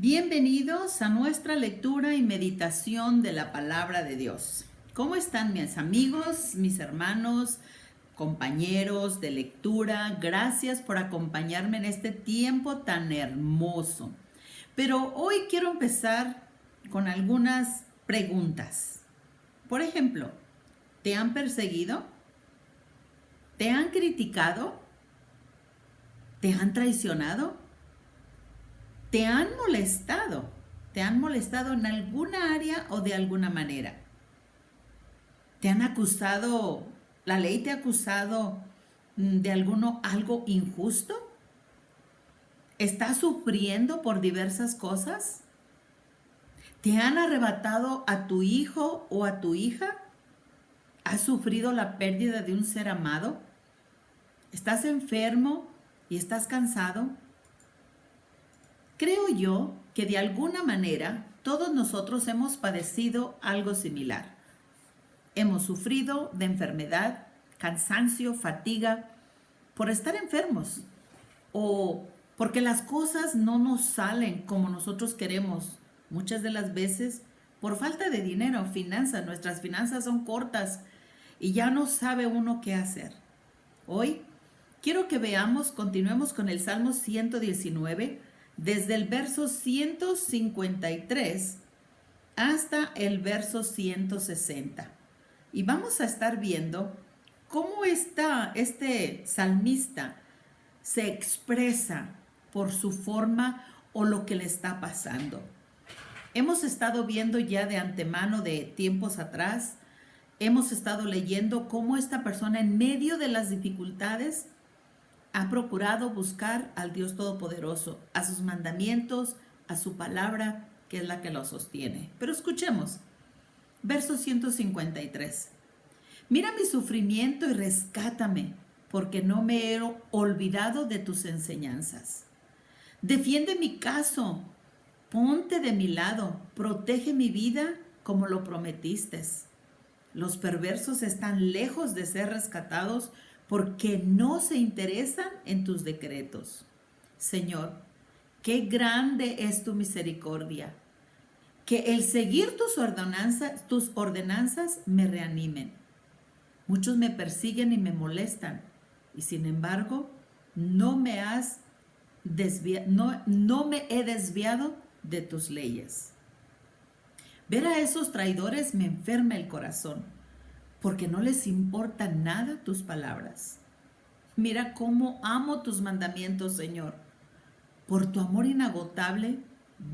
Bienvenidos a nuestra lectura y meditación de la palabra de Dios. ¿Cómo están mis amigos, mis hermanos, compañeros de lectura? Gracias por acompañarme en este tiempo tan hermoso. Pero hoy quiero empezar con algunas preguntas. Por ejemplo, ¿te han perseguido? ¿Te han criticado? ¿Te han traicionado? ¿Te han molestado? ¿Te han molestado en alguna área o de alguna manera? ¿Te han acusado? ¿La ley te ha acusado de algo injusto? ¿Estás sufriendo por diversas cosas? ¿Te han arrebatado a tu hijo o a tu hija? ¿Has sufrido la pérdida de un ser amado? ¿Estás enfermo y estás cansado? Creo yo que de alguna manera todos nosotros hemos padecido algo similar. Hemos sufrido de enfermedad, cansancio, fatiga, por estar enfermos o porque las cosas no nos salen como nosotros queremos. Muchas de las veces por falta de dinero, finanzas, nuestras finanzas son cortas y ya no sabe uno qué hacer. Hoy quiero que continuemos con el Salmo 119, desde el verso 153 hasta el verso 160. Y vamos a estar viendo cómo este salmista se expresa por su forma o lo que le está pasando. Hemos estado viendo ya de antemano de tiempos atrás, hemos estado leyendo cómo esta persona en medio de las dificultades ha procurado buscar al Dios Todopoderoso, a sus mandamientos, a su palabra, que es la que lo sostiene. Pero escuchemos, verso 153. Mira mi sufrimiento y rescátame, porque no me he olvidado de tus enseñanzas. Defiende mi caso, ponte de mi lado, protege mi vida como lo prometiste. Los perversos están lejos de ser rescatados porque no se interesan en tus decretos. Señor, qué grande es tu misericordia. Que el seguir tus ordenanzas me reanimen. Muchos me persiguen y me molestan, y sin embargo, no me he desviado de tus leyes. Ver a esos traidores me enferma el corazón, porque no les importa nada tus palabras. Mira cómo amo tus mandamientos, Señor. Por tu amor inagotable,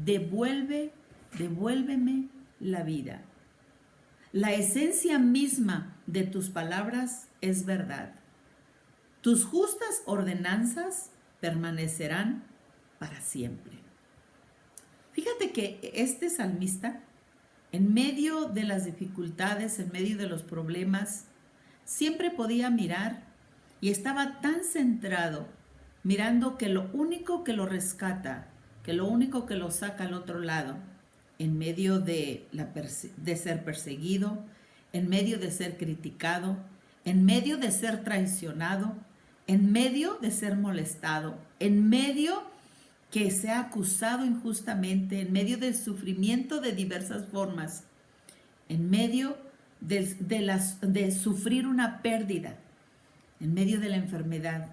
devuélveme la vida. La esencia misma de tus palabras es verdad. Tus justas ordenanzas permanecerán para siempre. Fíjate que este salmista, en medio de las dificultades, en medio de los problemas, siempre podía mirar y estaba tan centrado, mirando que lo único que lo rescata, que lo único que lo saca al otro lado, en medio de ser perseguido, en medio de ser criticado, en medio de ser traicionado, en medio de ser molestado, en medio que sea acusado injustamente, en medio del sufrimiento de diversas formas, en medio de sufrir una pérdida, en medio de la enfermedad.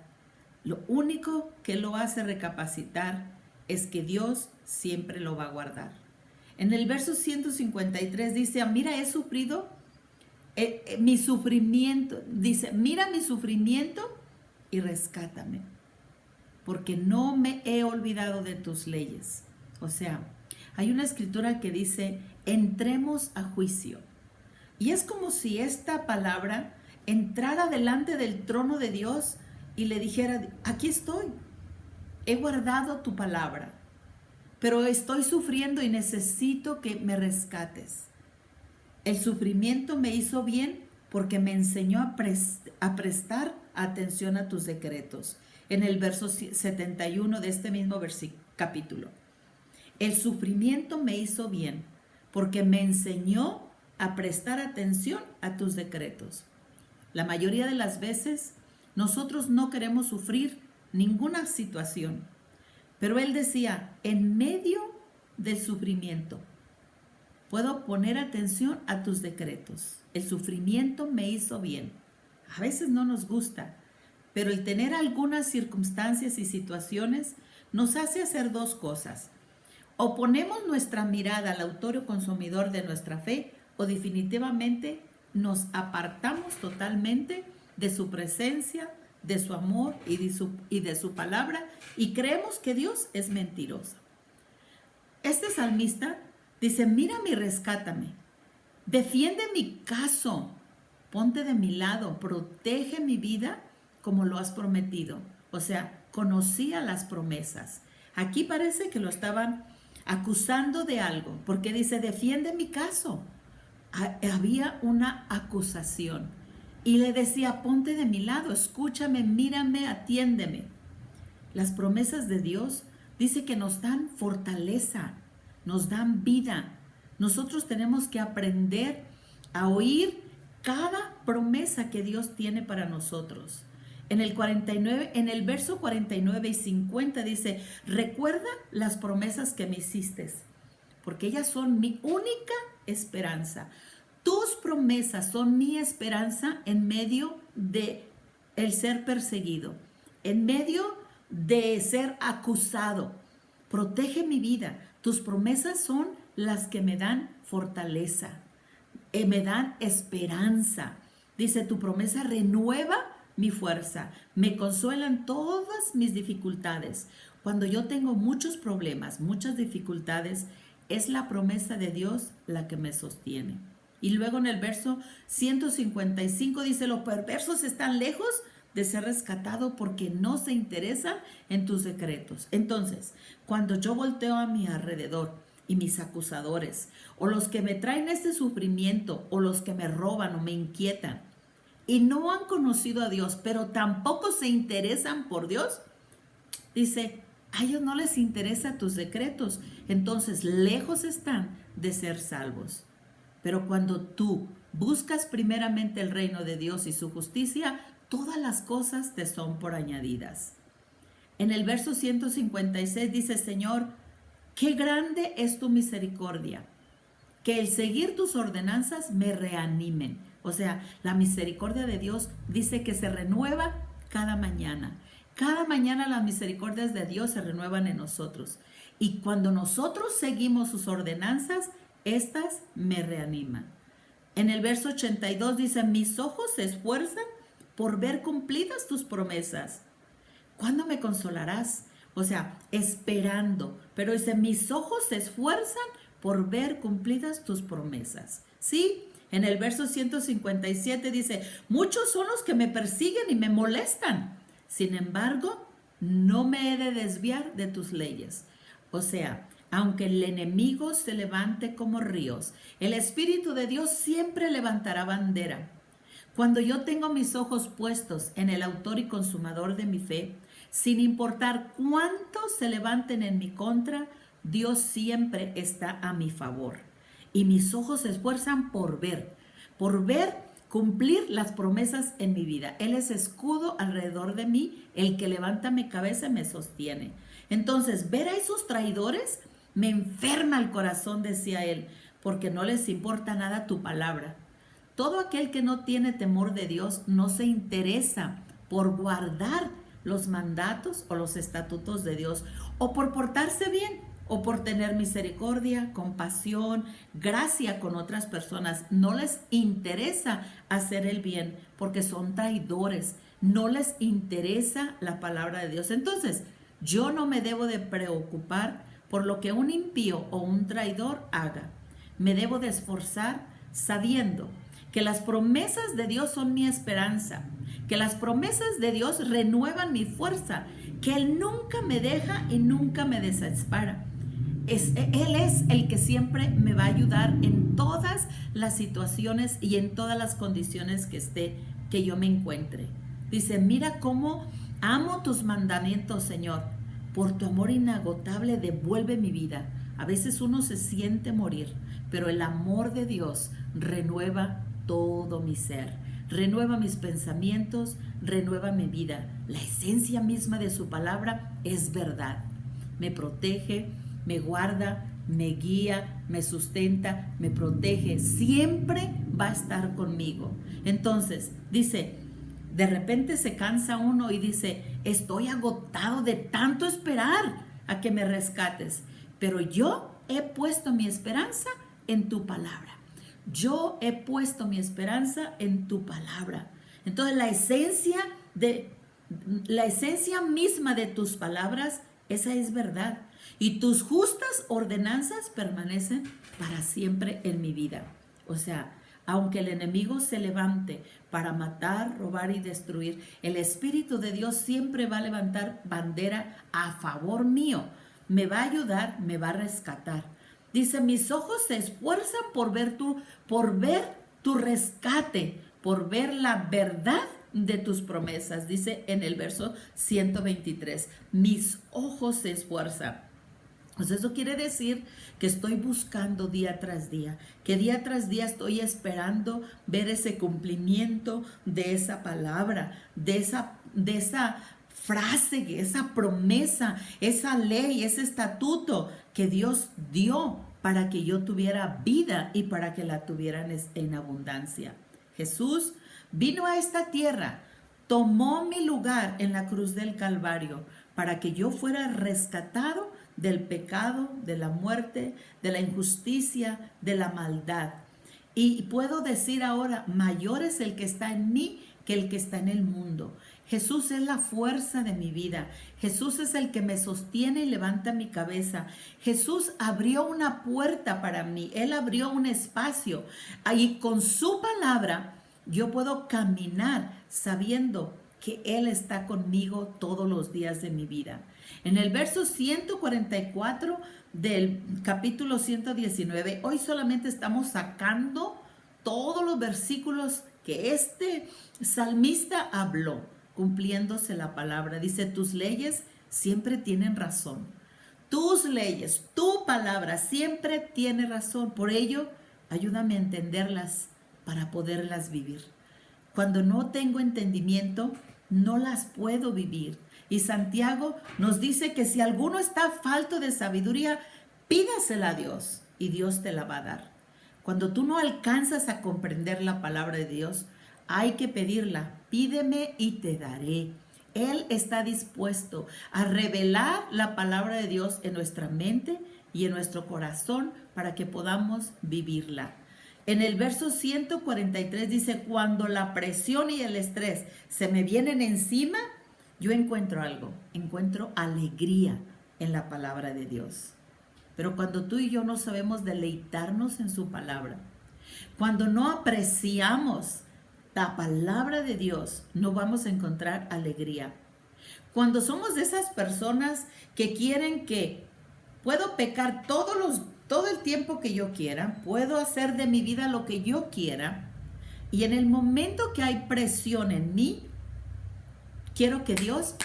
Lo único que lo hace recapacitar es que Dios siempre lo va a guardar. En el verso 153 dice, mira, he sufrido mi sufrimiento. Dice, mira mi sufrimiento y rescátame, porque no me he olvidado de tus leyes. O sea, hay una escritura que dice, entremos a juicio. Y es como si esta palabra entrara delante del trono de Dios y le dijera, aquí estoy, he guardado tu palabra, pero estoy sufriendo y necesito que me rescates. El sufrimiento me hizo bien porque me enseñó a prestar atención a tus decretos. En el verso 71 de este mismo capítulo. El sufrimiento me hizo bien porque me enseñó a prestar atención a tus decretos. La mayoría de las veces nosotros no queremos sufrir ninguna situación, pero él decía, en medio del sufrimiento. Puedo poner atención a tus decretos. El sufrimiento me hizo bien. A veces no nos gusta, pero el tener algunas circunstancias y situaciones nos hace hacer dos cosas. O ponemos nuestra mirada al autor o consumidor de nuestra fe, o definitivamente nos apartamos totalmente de su presencia, de su amor y de su palabra, y creemos que Dios es mentiroso. Este salmista dice: mírame y rescátame, defiende mi caso, ponte de mi lado, protege mi vida como lo has prometido. O sea, conocía las promesas. Aquí parece que lo estaban acusando de algo, porque dice: defiende mi caso. Había una acusación y le decía: ponte de mi lado, escúchame, mírame, atiéndeme. Las promesas de Dios dice que nos dan fortaleza, nos dan vida. Nosotros tenemos que aprender a oír cada promesa que Dios tiene para nosotros. En el verso 49 y 50 dice: recuerda las promesas que me hiciste, porque ellas son mi única esperanza. Tus promesas son mi esperanza en medio de el ser perseguido, en medio de ser acusado. Protege mi vida. Tus promesas son las que me dan fortaleza, me dan esperanza. Dice: tu promesa renueva mi fuerza, me consuelan todas mis dificultades. Cuando yo tengo muchos problemas, muchas dificultades, es la promesa de Dios la que me sostiene. Y luego en el verso 155 dice: los perversos están lejos de ser rescatados porque no se interesan en tus decretos. Entonces, cuando yo volteo a mi alrededor y mis acusadores, o los que me traen este sufrimiento, o los que me roban o me inquietan, y no han conocido a Dios, pero tampoco se interesan por Dios, dice: a ellos no les interesa tus decretos, entonces lejos están de ser salvos. Pero cuando tú buscas primeramente el reino de Dios y su justicia, todas las cosas te son por añadidas. En el verso 156 dice: Señor, qué grande es tu misericordia, que el seguir tus ordenanzas me reanimen. O sea, la misericordia de Dios dice que se renueva cada mañana. Cada mañana las misericordias de Dios se renuevan en nosotros. Y cuando nosotros seguimos sus ordenanzas, estas me reaniman. En el verso 82 dice: mis ojos se esfuerzan por ver cumplidas tus promesas. ¿Cuándo me consolarás? O sea, esperando. Pero dice: mis ojos se esfuerzan por ver cumplidas tus promesas. ¿Sí? En el verso 157 dice: muchos son los que me persiguen y me molestan. Sin embargo, no me he de desviar de tus leyes. O sea, aunque el enemigo se levante como ríos, el Espíritu de Dios siempre levantará bandera. Cuando yo tengo mis ojos puestos en el autor y consumador de mi fe, sin importar cuántos se levanten en mi contra, Dios siempre está a mi favor. Y mis ojos se esfuerzan por ver cumplir las promesas en mi vida. Él es escudo alrededor de mí, el que levanta mi cabeza y me sostiene. Entonces, ver a esos traidores me enferma el corazón, decía él, porque no les importa nada tu palabra. Todo aquel que no tiene temor de Dios no se interesa por guardar los mandatos o los estatutos de Dios, o por portarse bien, o por tener misericordia, compasión, gracia con otras personas. No les interesa hacer el bien porque son traidores. No les interesa la palabra de Dios. Entonces, yo no me debo de preocupar por lo que un impío o un traidor haga. Me debo de esforzar sabiendo que las promesas de Dios son mi esperanza, que las promesas de Dios renuevan mi fuerza, que Él nunca me deja y nunca me desampara. Él es el que siempre me va a ayudar en todas las situaciones y en todas las condiciones que yo me encuentre. Dice: mira cómo amo tus mandamientos, Señor. Por tu amor inagotable devuelve mi vida. A veces uno se siente morir, pero el amor de Dios renueva todo mi ser, renueva mis pensamientos, renueva mi vida. La esencia misma de su palabra es verdad. Me protege, me guarda, me guía, me sustenta, me protege, siempre va a estar conmigo. Entonces, dice, de repente se cansa uno y dice, estoy agotado de tanto esperar a que me rescates, pero yo he puesto mi esperanza en tu palabra. Yo he puesto mi esperanza en tu palabra. Entonces la esencia misma de tus palabras, esa es verdad. Y tus justas ordenanzas permanecen para siempre en mi vida. O sea, aunque el enemigo se levante para matar, robar y destruir, el Espíritu de Dios siempre va a levantar bandera a favor mío. Me va a ayudar, me va a rescatar. Dice, mis ojos se esfuerzan por ver tu rescate, por ver la verdad de tus promesas. Dice en el verso 123, mis ojos se esfuerzan. Pues eso quiere decir que estoy buscando día tras día, que día tras día estoy esperando ver ese cumplimiento de esa palabra, de esa frase, esa promesa, esa ley, ese estatuto que Dios dio para que yo tuviera vida y para que la tuvieran en abundancia. Jesús vino a esta tierra, tomó mi lugar en la cruz del Calvario para que yo fuera rescatado del pecado, de la muerte, de la injusticia, de la maldad. Y puedo decir ahora, mayor es el que está en mí que el que está en el mundo. Jesús es la fuerza de mi vida. Jesús es el que me sostiene y levanta mi cabeza. Jesús abrió una puerta para mí. Él abrió un espacio. Ahí con su palabra yo puedo caminar sabiendo que Él está conmigo todos los días de mi vida. En el verso 144 del capítulo 119, hoy solamente estamos sacando todos los versículos que este salmista habló, cumpliéndose la palabra. Dice, tus leyes siempre tienen razón. Tus leyes, tu palabra siempre tiene razón. Por ello, ayúdame a entenderlas para poderlas vivir. Cuando no tengo entendimiento, no las puedo vivir. Y Santiago nos dice que si alguno está falto de sabiduría, pídasela a Dios y Dios te la va a dar. Cuando tú no alcanzas a comprender la palabra de Dios, hay que pedirla. Pídeme y te daré. Él está dispuesto a revelar la palabra de Dios en nuestra mente y en nuestro corazón para que podamos vivirla. En el verso 143 dice, cuando la presión y el estrés se me vienen encima, yo encuentro algo, encuentro alegría en la palabra de Dios. Pero cuando tú y yo no sabemos deleitarnos en su palabra, cuando no apreciamos la palabra de Dios, no vamos a encontrar alegría. Cuando somos de esas personas que quieren que puedo pecar todo el tiempo que yo quiera, puedo hacer de mi vida lo que yo quiera, y en el momento que hay presión en mí, quiero que Dios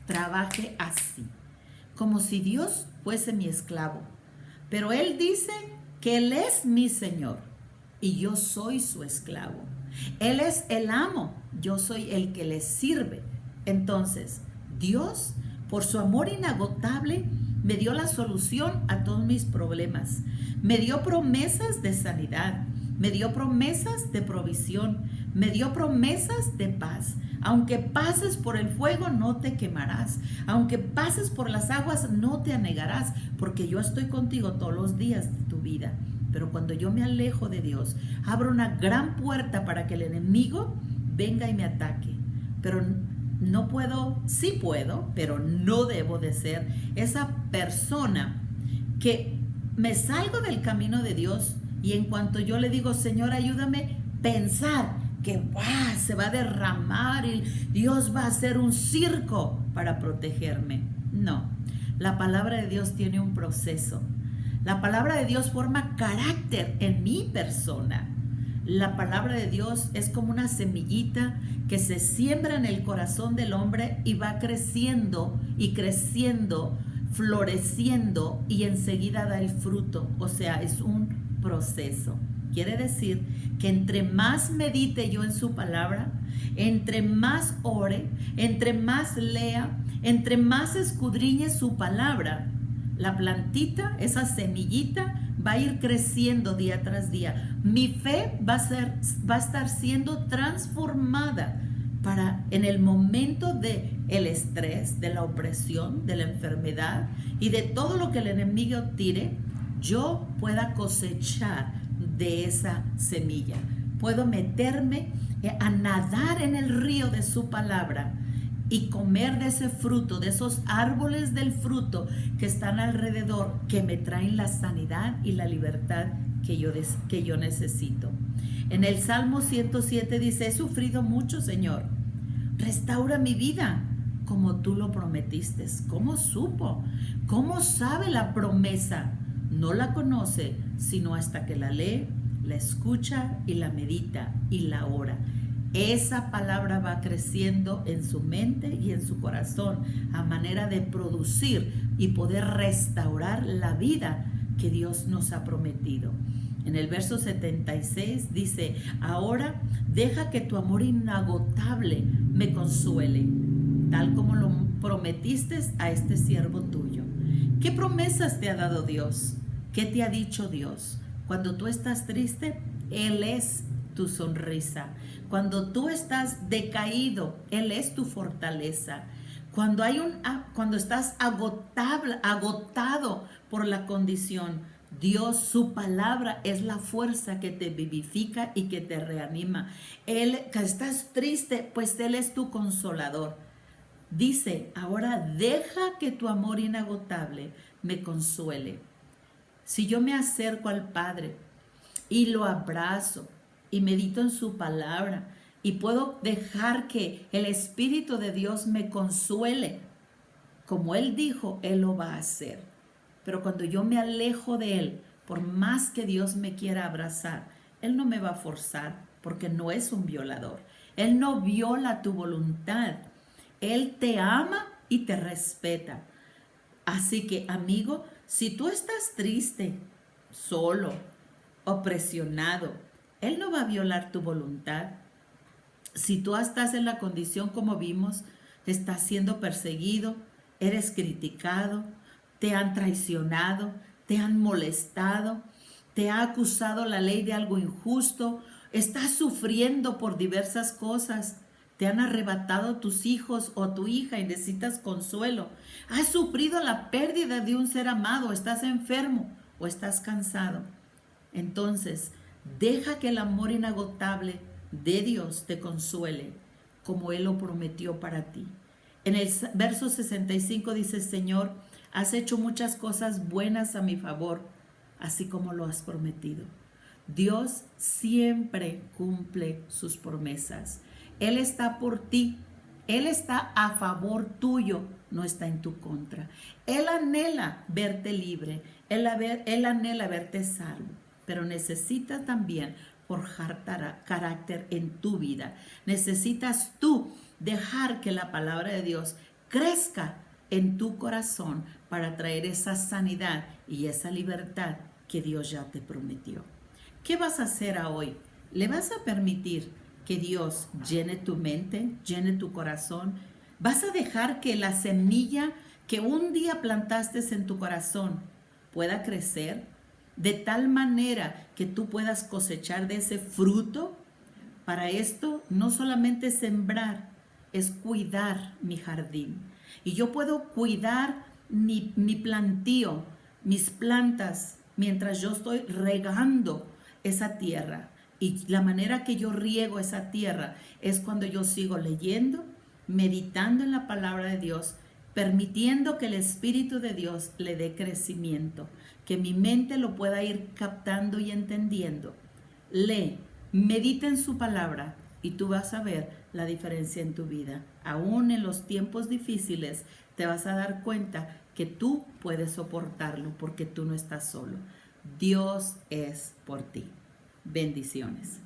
trabaje así, como si Dios fuese mi esclavo. Pero Él dice que Él es mi Señor y yo soy su esclavo. Él es el amo, yo soy el que le sirve. Entonces, Dios, por su amor inagotable, me dio la solución a todos mis problemas. Me dio promesas de sanidad, me dio promesas de provisión, me dio promesas de paz. Aunque pases por el fuego, no te quemarás. Aunque pases por las aguas, no te anegarás, porque yo estoy contigo todos los días de tu vida. Pero cuando yo me alejo de Dios, abro una gran puerta para que el enemigo venga y me ataque. Pero no puedo, sí puedo, pero no debo de ser esa persona que me salgo del camino de Dios y en cuanto yo le digo, Señor, ayúdame, pensar que se va a derramar y Dios va a hacer un circo para protegerme. No, la palabra de Dios tiene un proceso. La palabra de Dios forma carácter en mi persona. La palabra de Dios es como una semillita que se siembra en el corazón del hombre y va creciendo y creciendo, floreciendo y enseguida da el fruto. O sea, es un proceso. Quiere decir que entre más medite yo en su palabra, entre más ore, entre más lea, entre más escudriñe su palabra, la plantita, esa semillita, va a ir creciendo día tras día. Mi fe va a estar siendo transformada para en el momento de el estrés, de la opresión, de la enfermedad y de todo lo que el enemigo tire, yo pueda cosechar de esa semilla. Puedo meterme a nadar en el río de su palabra y comer de ese fruto, de esos árboles del fruto que están alrededor, que me traen la sanidad y la libertad que yo necesito. En el Salmo 107 dice: he sufrido mucho, Señor, restaura mi vida como tú lo prometiste. ¿Cómo supo? ¿Cómo sabe la promesa? No la conoce sino hasta que la lee, la escucha y la medita y la ora. Esa palabra va creciendo en su mente y en su corazón a manera de producir y poder restaurar la vida que Dios nos ha prometido. En el verso 76 dice: ahora deja que tu amor inagotable me consuele, tal como lo prometiste a este siervo tuyo. ¿Qué promesas te ha dado Dios? ¿Qué te ha dicho Dios? Cuando tú estás triste, Él es tu sonrisa. Cuando tú estás decaído, Él es tu fortaleza. Cuando estás agotado por la condición, Dios, su palabra es la fuerza que te vivifica y que te reanima. Que estás triste, pues Él es tu consolador. Dice: ahora deja que tu amor inagotable me consuele. Si yo me acerco al Padre y lo abrazo y medito en su palabra y puedo dejar que el Espíritu de Dios me consuele, como Él dijo, Él lo va a hacer. Pero cuando yo me alejo de Él, por más que Dios me quiera abrazar, Él no me va a forzar, porque no es un violador. Él no viola tu voluntad. Él te ama y te respeta. Así que, amigo, si tú estás triste, solo o presionado, Él no va a violar tu voluntad. Si tú estás en la condición como vimos, estás siendo perseguido, eres criticado, te han traicionado, te han molestado, te ha acusado la ley de algo injusto, estás sufriendo por diversas cosas, te han arrebatado tus hijos o tu hija y necesitas consuelo, has sufrido la pérdida de un ser amado, estás enfermo o estás cansado. Entonces, deja que el amor inagotable de Dios te consuele, como Él lo prometió para ti. En el verso 65 dice: Señor, has hecho muchas cosas buenas a mi favor, así como lo has prometido. Dios siempre cumple sus promesas. Él está por ti. Él está a favor tuyo, no está en tu contra. Él anhela verte libre. Él anhela verte salvo. Pero necesita también forjar carácter en tu vida. Necesitas tú dejar que la palabra de Dios crezca en tu corazón para traer esa sanidad y esa libertad que Dios ya te prometió. ¿Qué vas a hacer hoy? ¿Le vas a permitir que Dios llene tu mente, llene tu corazón? ¿Vas a dejar que la semilla que un día plantaste en tu corazón pueda crecer de tal manera que tú puedas cosechar de ese fruto? Para esto no solamente sembrar, es cuidar mi jardín. Y yo puedo cuidar mi plantío, mis plantas, mientras yo estoy regando esa tierra. Y la manera que yo riego esa tierra es cuando yo sigo leyendo, meditando en la palabra de Dios, permitiendo que el Espíritu de Dios le dé crecimiento, que mi mente lo pueda ir captando y entendiendo. Lee, medita en su palabra y tú vas a ver la diferencia en tu vida. Aún en los tiempos difíciles te vas a dar cuenta que tú puedes soportarlo porque tú no estás solo. Dios es por ti. Bendiciones.